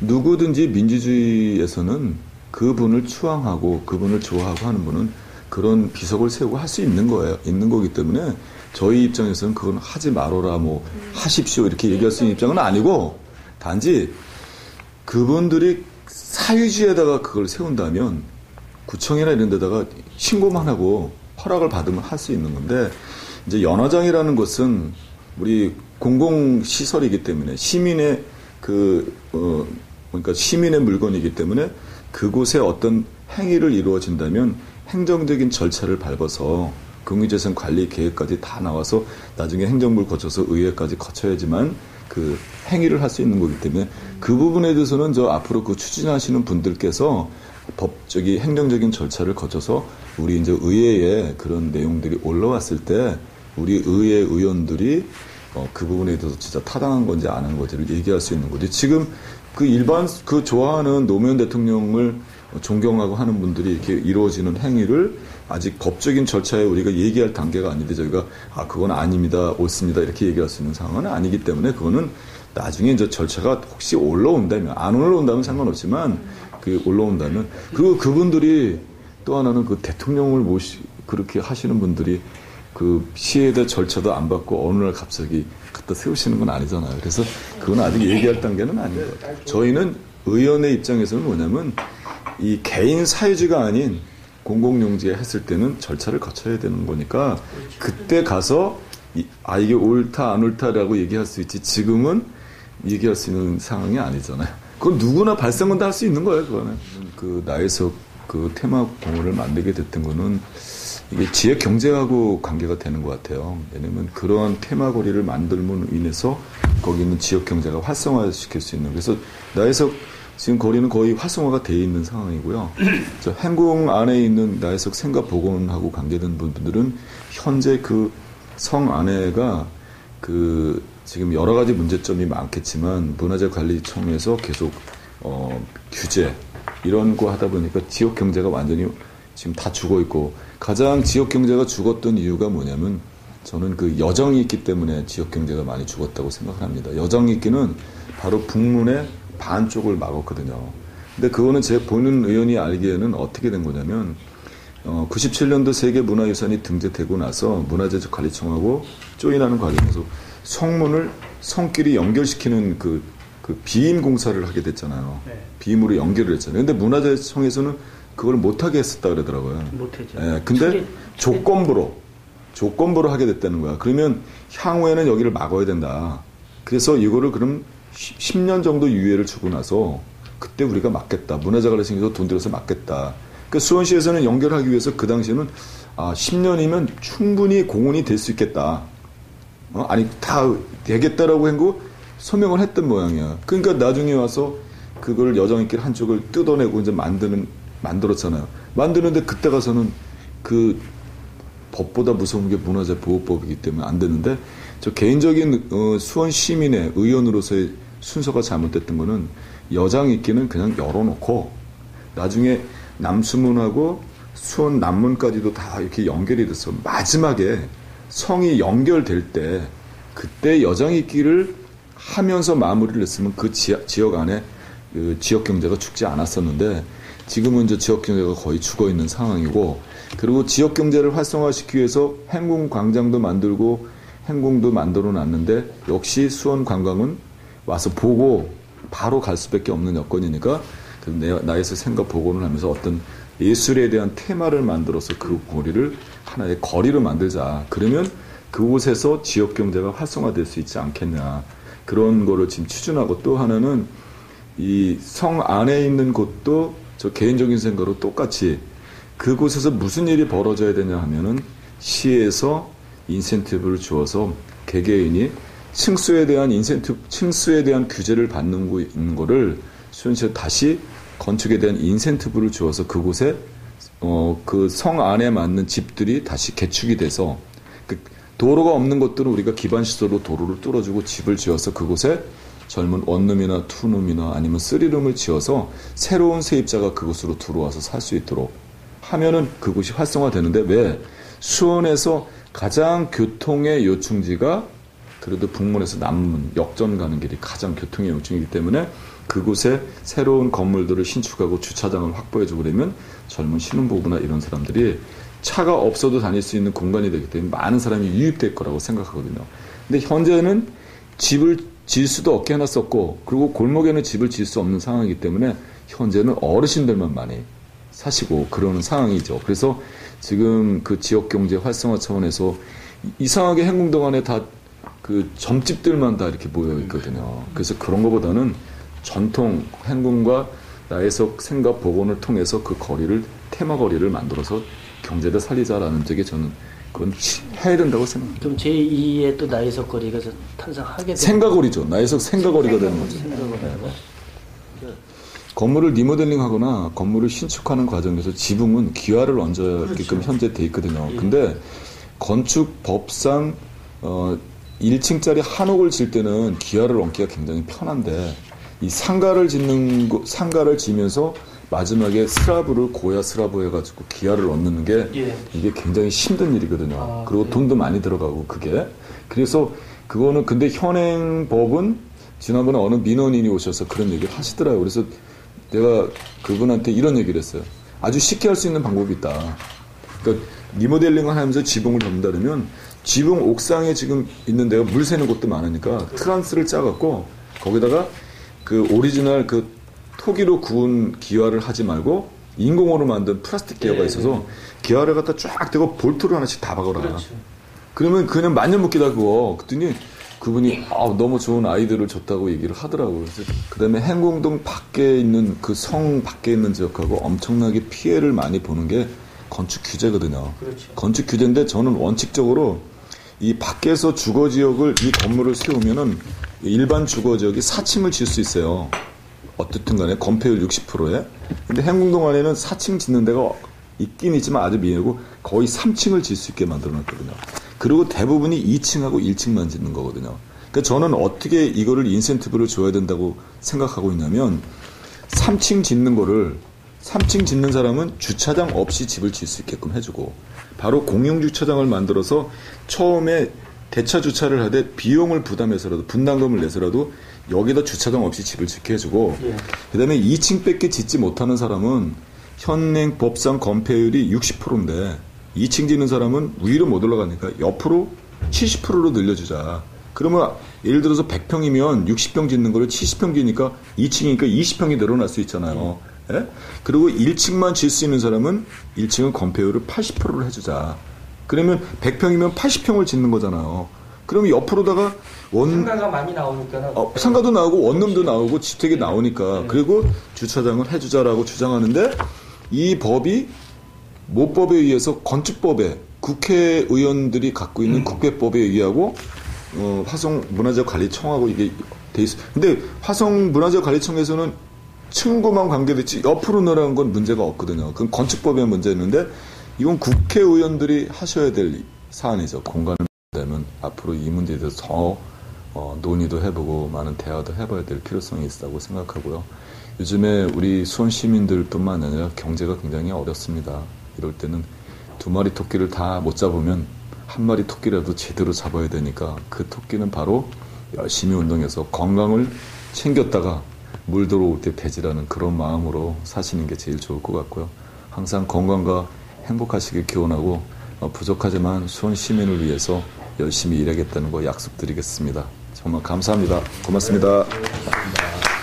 누구든지 민주주의에서는 그분을 추앙하고 그분을 좋아하고 하는 분은 그런 비석을 세우고 할 수 있는 거예요. 있는 거기 때문에 저희 입장에서는 그건 하지 말아라, 뭐 하십시오 이렇게 얘기할 수 있는 입장은 아니고, 단지 그분들이 사유지에다가 그걸 세운다면 구청이나 이런 데다가 신고만 하고 허락을 받으면 할 수 있는 건데, 이제 연화장이라는 것은 우리 공공시설이기 때문에 시민의 그러니까 시민의 물건이기 때문에 그곳에 어떤 행위를 이루어진다면 행정적인 절차를 밟아서 국유재산 관리 계획까지 다 나와서 나중에 행정부를 거쳐서 의회까지 거쳐야지만 그 행위를 할 수 있는 거기 때문에 그 부분에 대해서는 저 앞으로 그 추진하시는 분들께서 행정적인 절차를 거쳐서 우리 이제 의회에 그런 내용들이 올라왔을 때 우리 의회 의원들이 그 부분에 대해서 진짜 타당한 건지 안 한 건지를 얘기할 수 있는 거지. 지금 그 좋아하는 노무현 대통령을 존경하고 하는 분들이 이렇게 이루어지는 행위를 아직 법적인 절차에 우리가 얘기할 단계가 아닌데 저희가 그건 아닙니다, 옳습니다 이렇게 얘기할 수 있는 상황은 아니기 때문에 그거는 나중에 이제 절차가 혹시 올라온다면, 안 올라온다면 상관없지만 그 올라온다면, 그리고 그분들이 또 하나는 그 대통령을 그렇게 하시는 분들이 그 시에 대한 절차도 안 받고 어느 날 갑자기 갖다 세우시는 건 아니잖아요. 그래서 그건 아직 얘기할 단계는 아닌 것 같아요. 저희는 의원의 입장에서는 뭐냐면 이 개인 사유지가 아닌 공공용지에 했을 때는 절차를 거쳐야 되는 거니까 그때 가서 이게 옳다 안 옳다라고 얘기할 수 있지 지금은 얘기할 수 있는 상황이 아니잖아요. 그건 누구나 발생은 다 할 수 있는 거예요. 그거는 그 나에서 그 테마 공원을 만들게 됐던 거는 이게 지역 경제하고 관계가 되는 것 같아요. 왜냐면 그러한 테마거리를 만들므로 인해서 거기 있는 지역 경제가 활성화시킬 수 있는. 그래서 나에서 지금 거리는 거의 활성화가 되어 있는 상황이고요. 행궁 안에 있는 나해석 생가복원하고 관계된 분들은 현재 그 성 안에가 그 지금 여러 가지 문제점이 많겠지만 문화재관리청에서 계속 규제 이런 거 하다 보니까 지역 경제가 완전히 지금 다 죽어 있고, 가장 지역 경제가 죽었던 이유가 뭐냐면 저는 그 여정이 있기 때문에 지역 경제가 많이 죽었다고 생각합니다. 여정이 있기는 바로 북문의 반쪽을 막았거든요. 근데 그거는 제 보는 의원이 알기에는 어떻게 된 거냐면 97년도 세계문화유산이 등재되고 나서 문화재관리청하고 조인하는 과정에서 성문을 성끼리 연결시키는 그 비임 공사를 하게 됐잖아요. 네. 비임으로 연결을 했잖아요. 근데 문화재청에서는 그걸 못하게 했었다 그러더라고요. 못했죠. 예, 근데 조건부로 하게 됐다는 거야. 그러면 향후에는 여기를 막아야 된다. 그래서 이거를 그럼 10년 정도 유예를 주고 나서 그때 우리가 막겠다. 문화재관리청에서 돈 들여서 막겠다. 그 수원시에서는 연결하기 위해서 그 당시에는 10년이면 충분히 공원이 될 수 있겠다. 아니 다 되겠다라고 한거 서명을 했던 모양이야. 그러니까 나중에 와서 그걸 여정익길 한쪽을 뜯어내고 이제 만들었잖아요. 만드는데 그때 가서는 그 법보다 무서운 게 문화재보호법이기 때문에 안 되는데, 저 개인적인 수원 시민의 의원으로서의 순서가 잘못됐던 거는 여장익기는 그냥 열어놓고 나중에 남수문하고 수원 남문까지도 다 이렇게 연결이 돼서 마지막에 성이 연결될 때 그때 여장익기를 하면서 마무리를 했으면 그 지역 안에 그 지역 경제가 죽지 않았었는데, 지금은 이제 지역 경제가 거의 죽어 있는 상황이고, 그리고 지역 경제를 활성화시키기 위해서 행궁 광장도 만들고 행궁도 만들어 놨는데 역시 수원 관광은 와서 보고 바로 갈 수밖에 없는 여건이니까 나에서 생각 복원을 하면서 어떤 예술에 대한 테마를 만들어서 그 거리를 하나의 거리로 만들자. 그러면 그곳에서 지역 경제가 활성화될 수 있지 않겠냐. 그런 거를 지금 추진하고, 또 하나는 이 성 안에 있는 곳도 저 개인적인 생각으로 똑같이 그곳에서 무슨 일이 벌어져야 되냐 하면은 시에서 인센티브를 주어서 개개인이 층수에 대한 규제를 받는 있는 거를 수원시에 다시 건축에 대한 인센티브를 주어서 그곳에 그 성 안에 맞는 집들이 다시 개축이 돼서, 그 도로가 없는 곳들은 우리가 기반시설로 도로를 뚫어주고 집을 지어서 그곳에 젊은 원룸이나 투룸이나 아니면 쓰리룸을 지어서 새로운 세입자가 그곳으로 들어와서 살 수 있도록 하면은 그곳이 활성화되는데, 왜 수원에서 가장 교통의 요충지가 그래도 북문에서 남문 역전 가는 길이 가장 교통의 요충이기 때문에 그곳에 새로운 건물들을 신축하고 주차장을 확보해주고 그러면 젊은 신혼부부나 이런 사람들이 차가 없어도 다닐 수 있는 공간이 되기 때문에 많은 사람이 유입될 거라고 생각하거든요. 근데 현재는 집을 지을 수도 없게 해놨었고, 그리고 골목에는 집을 지을 수 없는 상황이기 때문에 현재는 어르신들만 많이 사시고 그러는 상황이죠. 그래서 지금 그 지역 경제 활성화 차원에서 이상하게 행궁동 안에 다 그 점집들만 다 이렇게 모여 있거든요. 그래서 그런 것보다는 전통 행궁과 나혜석 생각 복원을 통해서 그 거리를 테마 거리를 만들어서 경제를 살리자라는 쪽에 저는 그건 해야 된다고 생각합니다. 그럼 제2의 또 나혜석 거리가 탄생하게 되는 생가거리죠. 나혜석 생가거리가 되는 거죠. 네. 건물을 리모델링하거나 건물을 신축하는 과정에서 지붕은 기와를 얹어야게끔 그렇죠. 현재 돼 있거든요. 예. 근데 건축 법상 1층짜리 한옥을 질 때는 기와를 얹기가 굉장히 편한데 이 상가를 지면서 마지막에 스라브를 고야 스라브 해가지고 기와를 얹는 게 예. 이게 굉장히 힘든 일이거든요. 그리고 네. 돈도 많이 들어가고 그게 그래서 그거는 근데 현행법은 지난번에 어느 민원인이 오셔서 그런 얘기를 하시더라고요. 그래서 내가 그분한테 이런 얘기를 했어요. 아주 쉽게 할 수 있는 방법이 있다. 그러니까 리모델링을 하면서 지붕을 접는다 그러면 지붕 옥상에 지금 있는 데가 물 새는 곳도 많으니까 트란스를 짜갖고 거기다가 그 오리지널 그 토기로 구운 기와를 하지 말고 인공으로 만든 플라스틱 기와가 있어서 기와를 갖다 쫙 대고 볼트를 하나씩 다 박아라. 그렇죠. 그러면 그냥 만년묵기다 그거. 그랬더니 그분이 너무 좋은 아이디어를 줬다고 얘기를 하더라고요. 그래서 그다음에 행궁동 밖에 있는 그 성 밖에 있는 지역하고 엄청나게 피해를 많이 보는 게 건축 규제거든요. 그렇죠. 건축 규제인데 저는 원칙적으로 이 밖에서 주거 지역을 이 건물을 세우면은 일반 주거 지역이 4층을 지을 수 있어요. 어떻든 간에 건폐율 60%에. 근데 행궁동 안에는 4층 짓는 데가 있긴 있지만 아주 미흡고 거의 3층을 질 수 있게 만들어 놨거든요. 그리고 대부분이 2층하고 1층만 짓는 거거든요. 그러니까 저는 어떻게 이거를 인센티브를 줘야 된다고 생각하고 있냐면 3층 짓는 사람은 주차장 없이 집을 질 수 있게끔 해주고 바로 공용 주차장을 만들어서 처음에 대차 주차를 하되 비용을 부담해서라도 분담금을 내서라도 여기다 주차장 없이 집을 짓게 해주고 그 다음에 2층밖에 짓지 못하는 사람은 현행 법상 건폐율이 60%인데 2층 짓는 사람은 위로 못 올라가니까 옆으로 70%로 늘려주자. 그러면 예를 들어서 100평이면 60평 짓는 거를 70평 짓니까 2층이니까 20평이 늘어날 수 있잖아요. 예? 그리고 1층만 질 수 있는 사람은 1층은 건폐율을 80%를 해주자. 그러면 100평이면 80평을 짓는 거잖아요. 그러면 옆으로다가 상가가 많이 나오니까 상가도 나오고 원룸도 나오고 주택이 나오니까 그리고 주차장을 해주자라고 주장하는데 이 법이 모법에 의해서 건축법에 국회의원들이 갖고 있는 국회법에 의하고 화성문화재관리청하고 이게 돼 있어. 근데 화성문화재관리청에서는 층고만 관계됐지 옆으로 늘어난 건 문제가 없거든요. 그건 건축법의 문제였는데 이건 국회의원들이 하셔야 될 사안이죠. 공간을 되면 앞으로 이 문제에 대해서 더 논의도 해보고 많은 대화도 해봐야 될 필요성이 있다고 생각하고요. 요즘에 우리 수원 시민들뿐만 아니라 경제가 굉장히 어렵습니다. 이럴 때는 2마리 토끼를 다 못 잡으면 1마리 토끼라도 제대로 잡아야 되니까 그 토끼는 바로 열심히 운동해서 건강을 챙겼다가 물 들어올 때 배지라는 그런 마음으로 사시는 게 제일 좋을 것 같고요. 항상 건강과 행복하시길 기원하고 부족하지만 수원 시민을 위해서 열심히 일하겠다는 거 약속드리겠습니다. 정말 감사합니다. 고맙습니다. 네, 감사합니다.